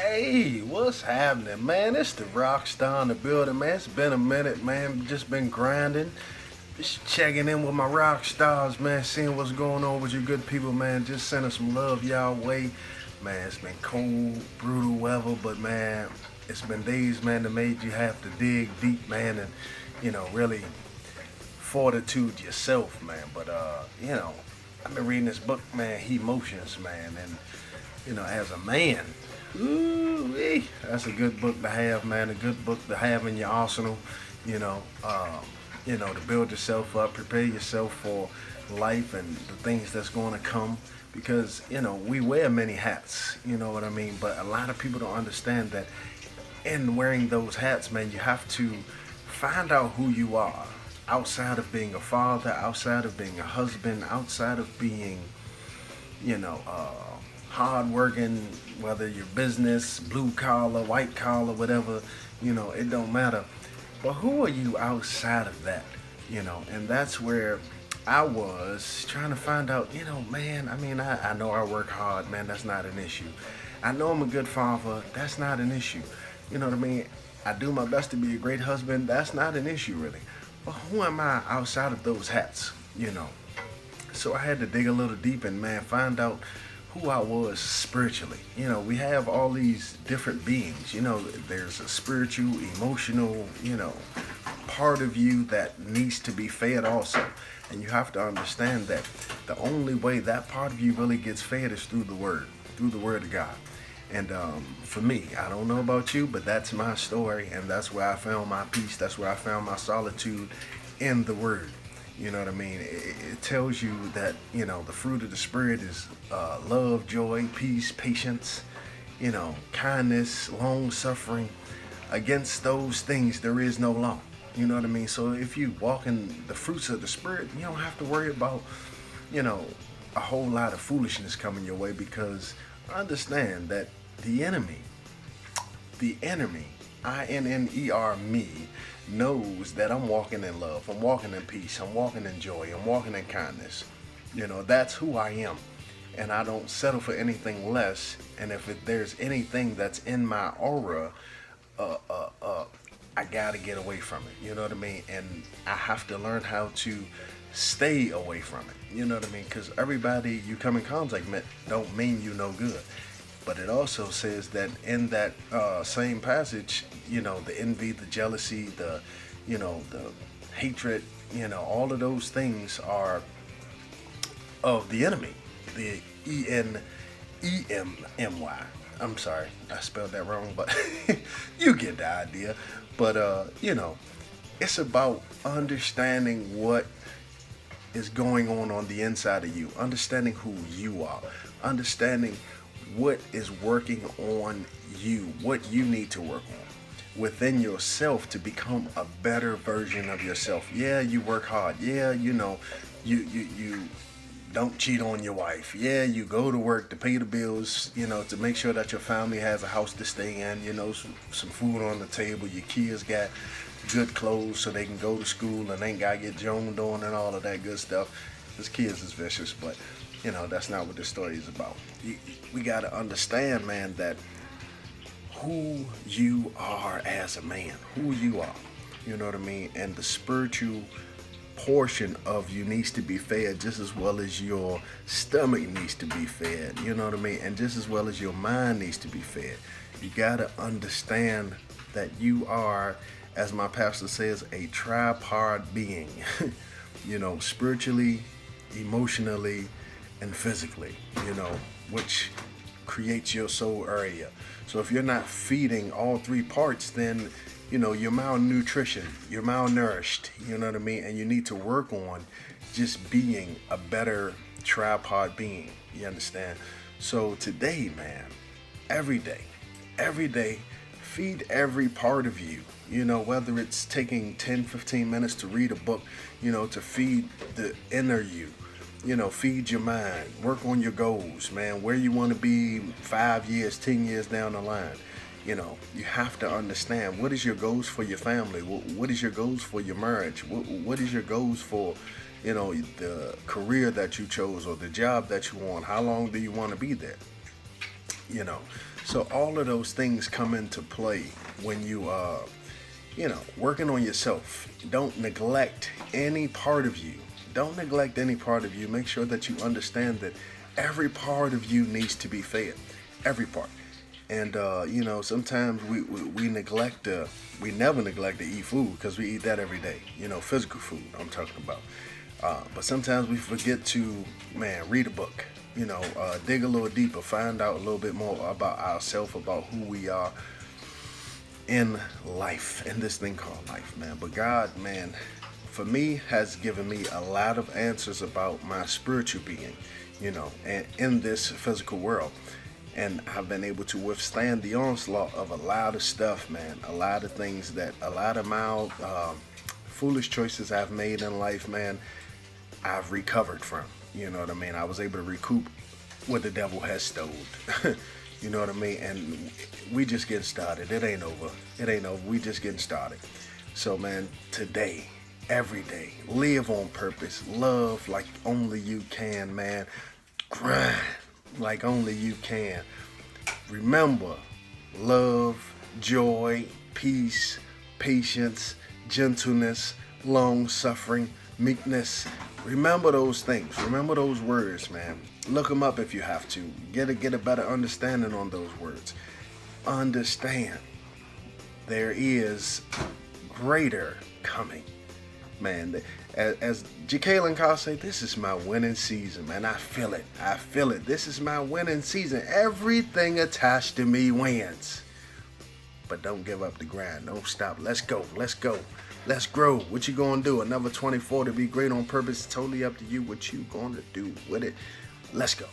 Hey, what's happening, man? It's the Rockstar in the building, man. It's been a minute, man. Just been grinding. Just checking in with my rock stars, man. Seeing what's going on with you good people, man. Just sending some love y'all way. Man, it's been cold, brutal weather, but man, it's been days, man, that made you have to dig deep, man, and really fortitude yourself, man. But I've been reading this book, man, Emotions, man, and as a man, ooh, that's a good book to have, man. A good book to have in your arsenal. You know, um, to build yourself up, prepare yourself for life and the things that's going to come. Because we wear many hats. You know what I mean. But a lot of people don't understand that in wearing those hats, man, you have to find out who you are outside of being a father, outside of being a husband, outside of being you know, hard working, whether you're business, blue collar, white collar, whatever, it don't matter. But who are you outside of that? And that's where I was trying to find out, man, I mean, I know I work hard, man, that's not an issue. I know I'm a good father, that's not an issue. You know what I mean? I do my best to be a great husband, that's not an issue really. But who am I outside of those hats? You know, so I had to dig a little deep and man find out who I was spiritually. We have all these different beings. There's a spiritual, emotional, part of you that needs to be fed also. And you have to understand that the only way that part of you really gets fed is through the word of God. And for me, I don't know about you, but that's my story, and that's where I found my peace. That's where I found my solitude in the Word. You know what I mean? It tells you that the fruit of the Spirit is love, joy, peace, patience, kindness, long suffering. Against those things, there is no law. You know what I mean? So if you walk in the fruits of the Spirit, you don't have to worry about you know a whole lot of foolishness coming your way because understand that the enemy, the enemy, INNER me, knows that I'm walking in love, I'm walking in peace, I'm walking in joy, I'm walking in kindness. That's who I am. And I don't settle for anything less. And if there's anything that's in my aura, uh, uh, uh, I gotta get away from it. You know what I mean? And I have to learn how to stay away from it. You know what I mean? Because everybody you come in contact with don't mean you no good. But it also says that in that same passage, the envy, the jealousy, the hatred, all of those things are of the enemy, the ENEMY. I'm sorry, I spelled that wrong, but you get the idea. But it's about understanding what is going on the inside of you, understanding who you are, understanding what is working on you, what you need to work on within yourself to become a better version of yourself. Yeah, you work hard. Yeah, you don't cheat on your wife. Yeah, you go to work to pay the bills, to make sure that your family has a house to stay in, some food on the table, your kids got good clothes so they can go to school and ain't gotta get joned on and all of that good stuff. This kids is vicious, but that's not what this story is about. We gotta understand, man, that who you are as a man, who you are, you know what I mean, and the spiritual portion of you needs to be fed just as well as your stomach needs to be fed, you know what I mean, and just as well as your mind needs to be fed. You gotta understand that you are, as my pastor says, a tripart being, spiritually, emotionally, and physically, which creates your soul area. So if you're not feeding all three parts, then you're malnutrition, you're malnourished, you know what I mean, and you need to work on just being a better tripod being. You understand? So today, man, every day, feed every part of you. Whether it's taking 10, 15 minutes to read a book, to feed the inner you. Feed your mind, work on your goals, man, where you want to be 5 years, 10 years down the line. You have to understand what is your goals for your family, what is your goals for your marriage, what is your goals for, the career that you chose or the job that you want, how long do you want to be there, you know. So all of those things come into play when you working on yourself. Don't neglect any part of you. Don't neglect any part of you. Make sure that you understand that every part of you needs to be fed. Every part. And sometimes we neglect we never neglect to eat food because we eat that every day. Physical food I'm talking about. But sometimes we forget to, read a book. Dig a little deeper, find out a little bit more about ourselves, about who we are in life, in this thing called life, man. But God, man, for me, has given me a lot of answers about my spiritual being, and in this physical world. And I've been able to withstand the onslaught of a lot of stuff, man. A lot of things a lot of my foolish choices I've made in life, man, I've recovered from. You know what I mean? I was able to recoup what the devil has stole. You know what I mean? And we just getting started. It ain't over. It ain't over. We just getting started. So, man, today, every day, live on purpose. Love like only you can, man. Grind like only you can. Remember, love, joy, peace, patience, gentleness, long suffering, meekness. Remember those things. Remember those words, man. Look them up if you have to. Get a better understanding on those words. Understand there is greater coming. Man, as Jekalyn Carr say, this is my winning season, man. I feel it. I feel it. This is my winning season. Everything attached to me wins. But don't give up the grind. Don't stop. Let's go. Let's go. Let's grow. What you gonna do? Another 24 to be great on purpose. Totally up to you what you gonna do with it. Let's go.